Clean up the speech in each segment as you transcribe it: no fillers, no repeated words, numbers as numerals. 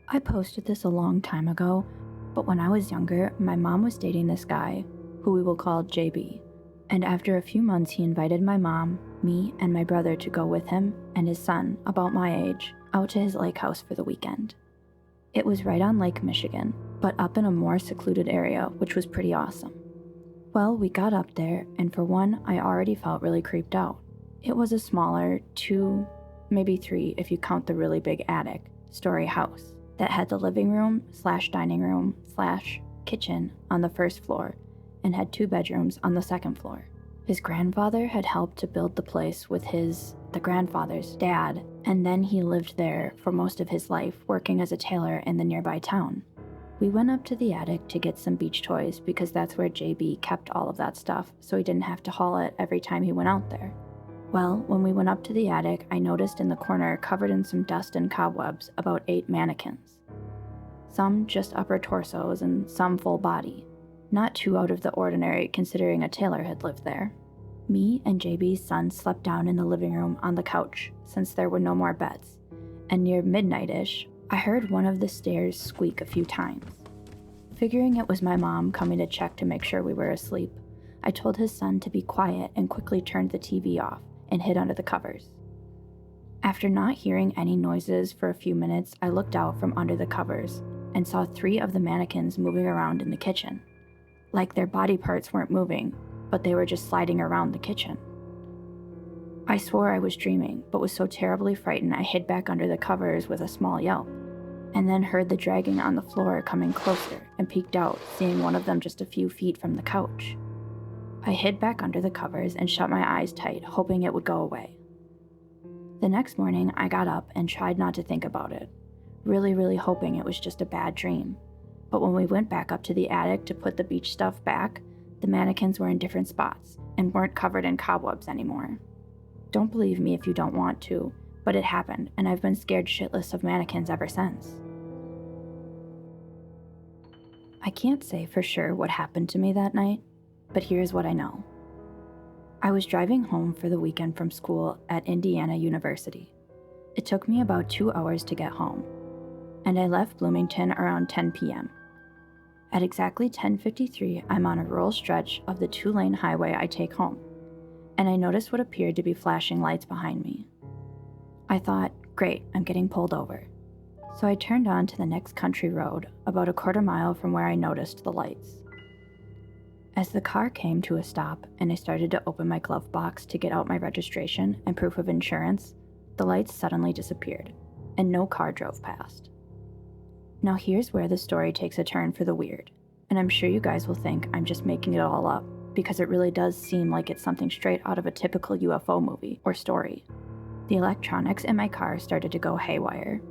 I posted this a long time ago, but when I was younger, my mom was dating this guy, who we will call JB. And after a few months, he invited my mom, me, and my brother to go with him and his son, about my age, out to his lake house for the weekend. It was right on Lake Michigan, but up in a more secluded area, which was pretty awesome. Well, we got up there, and for one, I already felt really creeped out. It was a smaller, 2, maybe 3 if you count the really big attic, story house that had the living room / dining room / kitchen on the first floor and had 2 bedrooms on the second floor. His grandfather had helped to build the place with the grandfather's dad, and then he lived there for most of his life, working as a tailor in the nearby town. We went up to the attic to get some beach toys because that's where JB kept all of that stuff, so he didn't have to haul it every time he went out there. Well, when we went up to the attic, I noticed in the corner, covered in some dust and cobwebs, about 8 mannequins. Some just upper torsos and some full body. Not too out of the ordinary considering a tailor had lived there. Me and JB's son slept down in the living room on the couch since there were no more beds, and near midnight-ish, I heard one of the stairs squeak a few times. Figuring it was my mom coming to check to make sure we were asleep, I told his son to be quiet and quickly turned the TV off and hid under the covers. After not hearing any noises for a few minutes, I looked out from under the covers and saw 3 of the mannequins moving around in the kitchen. Like their body parts weren't moving, but they were just sliding around the kitchen. I swore I was dreaming, but was so terribly frightened I hid back under the covers with a small yelp, and then heard the dragging on the floor coming closer and peeked out, seeing one of them just a few feet from the couch. I hid back under the covers and shut my eyes tight, hoping it would go away. The next morning, I got up and tried not to think about it, really hoping it was just a bad dream. But when we went back up to the attic to put the beach stuff back, the mannequins were in different spots and weren't covered in cobwebs anymore. Don't believe me if you don't want to, but it happened, and I've been scared shitless of mannequins ever since. I can't say for sure what happened to me that night, but here's what I know. I was driving home for the weekend from school at Indiana University. It took me about 2 hours to get home, and I left Bloomington around 10 p.m. At exactly 10:53, I'm on a rural stretch of the 2-lane highway I take home, and I noticed what appeared to be flashing lights behind me. I thought, great, I'm getting pulled over. So I turned on to the next country road, about a quarter mile from where I noticed the lights. As the car came to a stop and I started to open my glove box to get out my registration and proof of insurance, the lights suddenly disappeared, and no car drove past. Now here's where the story takes a turn for the weird, and I'm sure you guys will think I'm just making it all up, because it really does seem like it's something straight out of a typical UFO movie or story. The electronics in my car started to go haywire.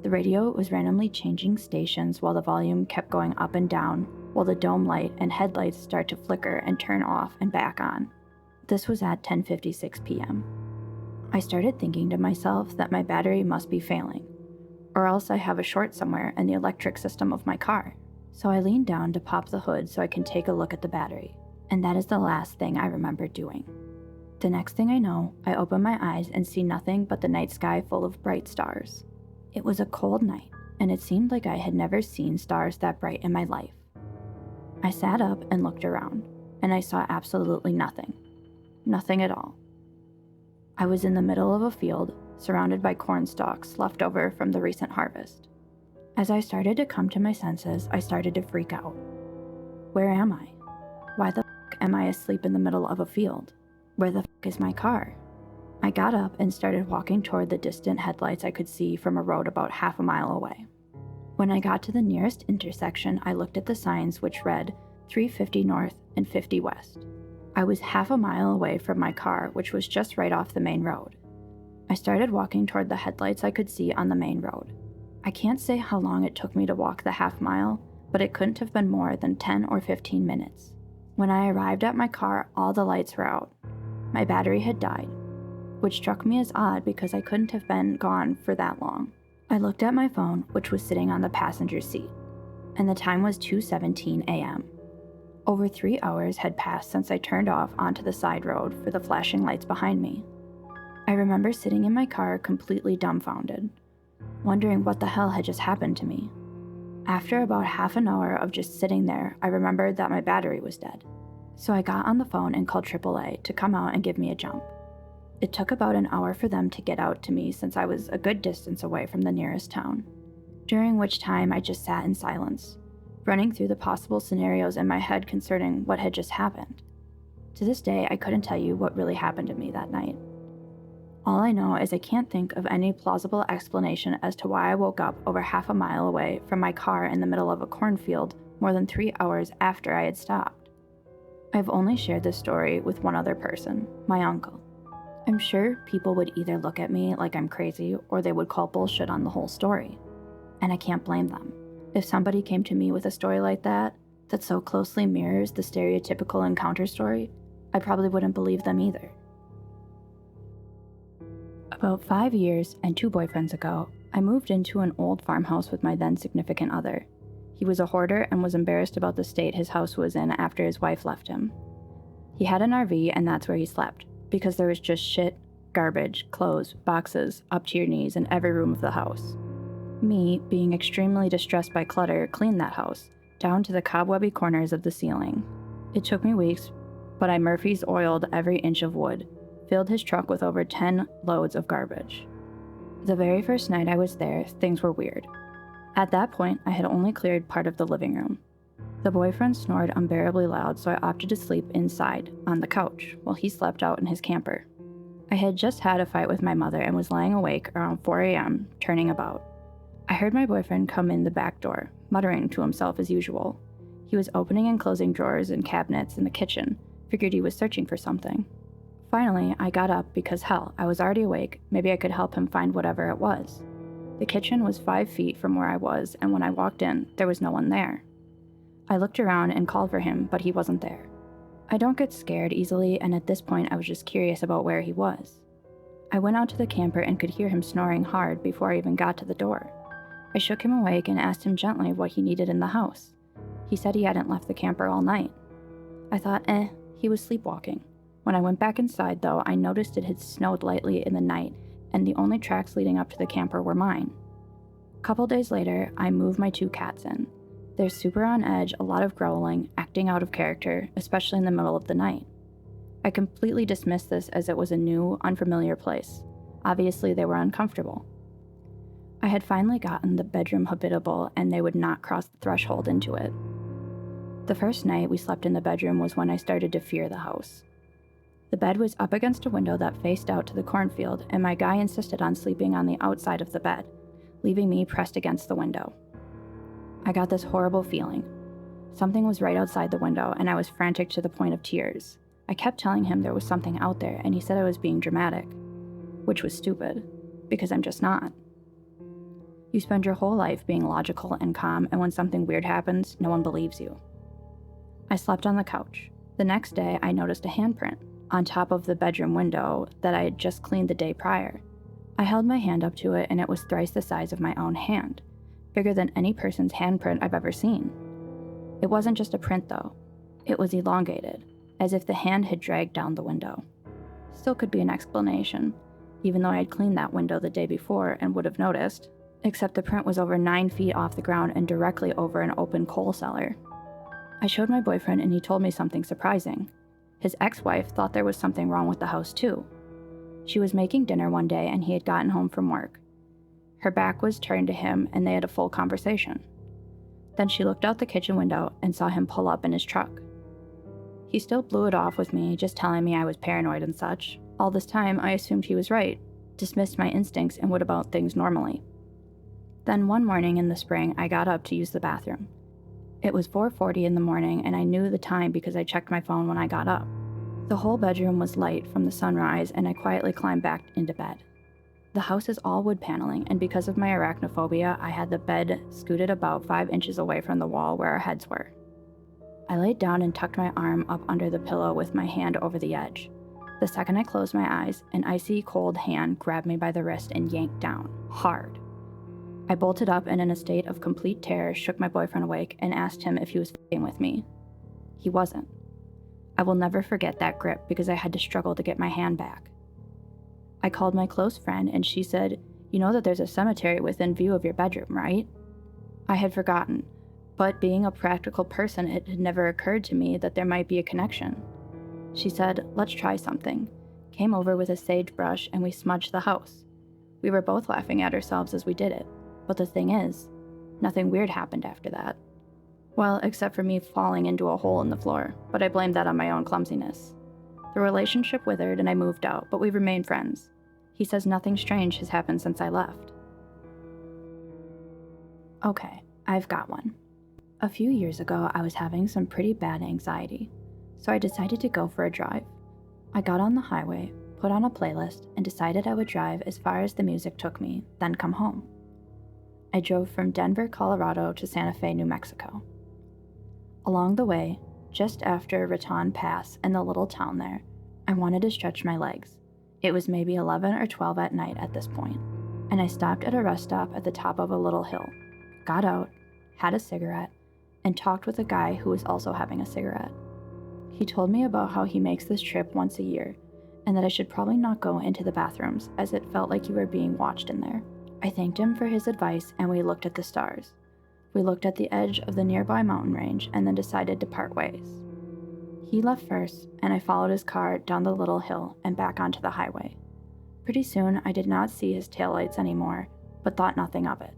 The radio was randomly changing stations while the volume kept going up and down, while the dome light and headlights start to flicker and turn off and back on. This was at 10:56 p.m. I started thinking to myself that my battery must be failing, or else I have a short somewhere in the electric system of my car. So I leaned down to pop the hood so I can take a look at the battery, and that is the last thing I remember doing. The next thing I know, I open my eyes and see nothing but the night sky full of bright stars. It was a cold night, and it seemed like I had never seen stars that bright in my life. I sat up and looked around, and I saw absolutely nothing. Nothing at all. I was in the middle of a field, surrounded by corn stalks left over from the recent harvest. As I started to come to my senses, I started to freak out. Where am I? Why the f*** am I asleep in the middle of a field? Where the f*** is my car? I got up and started walking toward the distant headlights I could see from a road about half a mile away. When I got to the nearest intersection, I looked at the signs which read 350 north and 50 west. I was half a mile away from my car, which was just right off the main road. I started walking toward the headlights I could see on the main road. I can't say how long it took me to walk the half mile, but it couldn't have been more than 10 or 15 minutes. When I arrived at my car, all the lights were out. My battery had died, which struck me as odd because I couldn't have been gone for that long. I looked at my phone, which was sitting on the passenger seat, and the time was 2:17 a.m. Over 3 hours had passed since I turned off onto the side road for the flashing lights behind me. I remember sitting in my car completely dumbfounded. wondering what the hell had just happened to me. After about half an hour of just sitting there, I remembered that my battery was dead. So I got on the phone and called AAA to come out and give me a jump. It took about an hour for them to get out to me since I was a good distance away from the nearest town, during which time I just sat in silence, running through the possible scenarios in my head concerning what had just happened. To this day, I couldn't tell you what really happened to me that night. All I know is I can't think of any plausible explanation as to why I woke up over half a mile away from my car in the middle of a cornfield more than 3 hours after I had stopped. I've only shared this story with one other person, my uncle. I'm sure people would either look at me like I'm crazy or they would call bullshit on the whole story. And I can't blame them. If somebody came to me with a story like that so closely mirrors the stereotypical encounter story, I probably wouldn't believe them either. About 5 years and 2 boyfriends ago, I moved into an old farmhouse with my then significant other. He was a hoarder and was embarrassed about the state his house was in after his wife left him. He had an RV and that's where he slept, because there was just shit, garbage, clothes, boxes, up to your knees in every room of the house. Me, being extremely distressed by clutter, cleaned that house, down to the cobwebby corners of the ceiling. It took me weeks, but I Murphy's oiled every inch of wood, filled his truck with over 10 loads of garbage. The very first night I was there, things were weird. At that point, I had only cleared part of the living room. The boyfriend snored unbearably loud, so I opted to sleep inside, on the couch, while he slept out in his camper. I had just had a fight with my mother and was lying awake around 4 a.m., turning about. I heard my boyfriend come in the back door, muttering to himself as usual. He was opening and closing drawers and cabinets in the kitchen, figured he was searching for something. Finally, I got up because hell, I was already awake, maybe I could help him find whatever it was. The kitchen was 5 feet from where I was, and when I walked in, there was no one there. I looked around and called for him, but he wasn't there. I don't get scared easily, and at this point I was just curious about where he was. I went out to the camper and could hear him snoring hard before I even got to the door. I shook him awake and asked him gently what he needed in the house. He said he hadn't left the camper all night. I thought, he was sleepwalking. When I went back inside, though, I noticed it had snowed lightly in the night, and the only tracks leading up to the camper were mine. A couple days later, I moved my 2 cats in. They're super on edge, a lot of growling, acting out of character, especially in the middle of the night. I completely dismissed this as it was a new, unfamiliar place. Obviously, they were uncomfortable. I had finally gotten the bedroom habitable, and they would not cross the threshold into it. The first night we slept in the bedroom was when I started to fear the house. The bed was up against a window that faced out to the cornfield, and my guy insisted on sleeping on the outside of the bed, leaving me pressed against the window. I got this horrible feeling. Something was right outside the window, and I was frantic to the point of tears. I kept telling him there was something out there, and he said I was being dramatic, which was stupid, because I'm just not. You spend your whole life being logical and calm, and when something weird happens, no one believes you. I slept on the couch. The next day, I noticed a handprint on top of the bedroom window that I had just cleaned the day prior. I held my hand up to it, and it was thrice the size of my own hand, bigger than any person's handprint I've ever seen. It wasn't just a print, though. It was elongated, as if the hand had dragged down the window. Still could be an explanation, even though I had cleaned that window the day before and would have noticed, except the print was over 9 feet off the ground and directly over an open coal cellar. I showed my boyfriend, and he told me something surprising. His ex-wife thought there was something wrong with the house, too. She was making dinner one day, and he had gotten home from work. Her back was turned to him, and they had a full conversation. Then she looked out the kitchen window and saw him pull up in his truck. He still blew it off with me, just telling me I was paranoid and such. All this time, I assumed he was right, dismissed my instincts, and went about things normally. Then one morning in the spring, I got up to use the bathroom. It was 4:40 in the morning, and I knew the time because I checked my phone when I got up. The whole bedroom was light from the sunrise, and I quietly climbed back into bed. The house is all wood paneling, and because of my arachnophobia, I had the bed scooted about 5 inches away from the wall where our heads were. I laid down and tucked my arm up under the pillow with my hand over the edge. The second I closed my eyes, an icy cold hand grabbed me by the wrist and yanked down, hard. I bolted up and in a state of complete terror shook my boyfriend awake and asked him if he was f***ing with me. He wasn't. I will never forget that grip because I had to struggle to get my hand back. I called my close friend and she said, You know that there's a cemetery within view of your bedroom, right? I had forgotten, but being a practical person, it had never occurred to me that there might be a connection. She said, let's try something, came over with a sagebrush, and we smudged the house. We were both laughing at ourselves as we did it, but the thing is, nothing weird happened after that. Well, except for me falling into a hole in the floor, but I blamed that on my own clumsiness. The relationship withered and I moved out, but we remained friends. He says nothing strange has happened since I left. Okay, I've got one. A few years ago, I was having some pretty bad anxiety, so I decided to go for a drive. I got on the highway, put on a playlist, and decided I would drive as far as the music took me, then come home. I drove from Denver, Colorado to Santa Fe, New Mexico. Along the way, just after Raton Pass and the little town there, I wanted to stretch my legs. It was maybe 11 or 12 at night at this point, and I stopped at a rest stop at the top of a little hill, got out, had a cigarette, and talked with a guy who was also having a cigarette. He told me about how he makes this trip once a year, and that I should probably not go into the bathrooms as it felt like you were being watched in there. I thanked him for his advice, and we looked at the stars. We looked at the edge of the nearby mountain range and then decided to part ways. He left first, and I followed his car down the little hill and back onto the highway. Pretty soon, I did not see his taillights anymore, but thought nothing of it.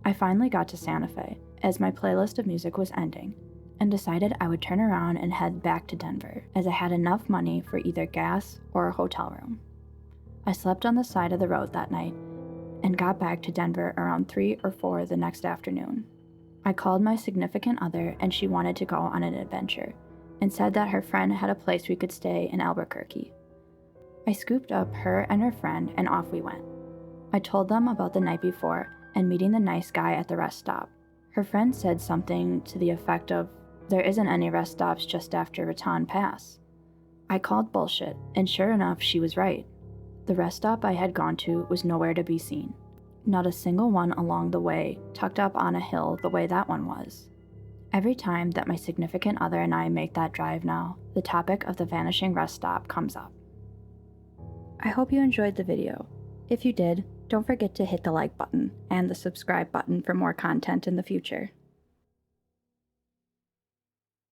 I finally got to Santa Fe, as my playlist of music was ending, and decided I would turn around and head back to Denver, as I had enough money for either gas or a hotel room. I slept on the side of the road that night, and got back to Denver around 3 or 4 the next afternoon. I called my significant other, and she wanted to go on an adventure, and said that her friend had a place we could stay in Albuquerque. I scooped up her and her friend, and off we went. I told them about the night before and meeting the nice guy at the rest stop. Her friend said something to the effect of, there isn't any rest stops just after Raton Pass. I called bullshit, and sure enough, she was right. The rest stop I had gone to was nowhere to be seen. Not a single one along the way, tucked up on a hill the way that one was. Every time that my significant other and I make that drive now, the topic of the Vanishing rest stop comes up. I hope you enjoyed the video. If you did, don't forget to hit the like button and the subscribe button for more content in the future.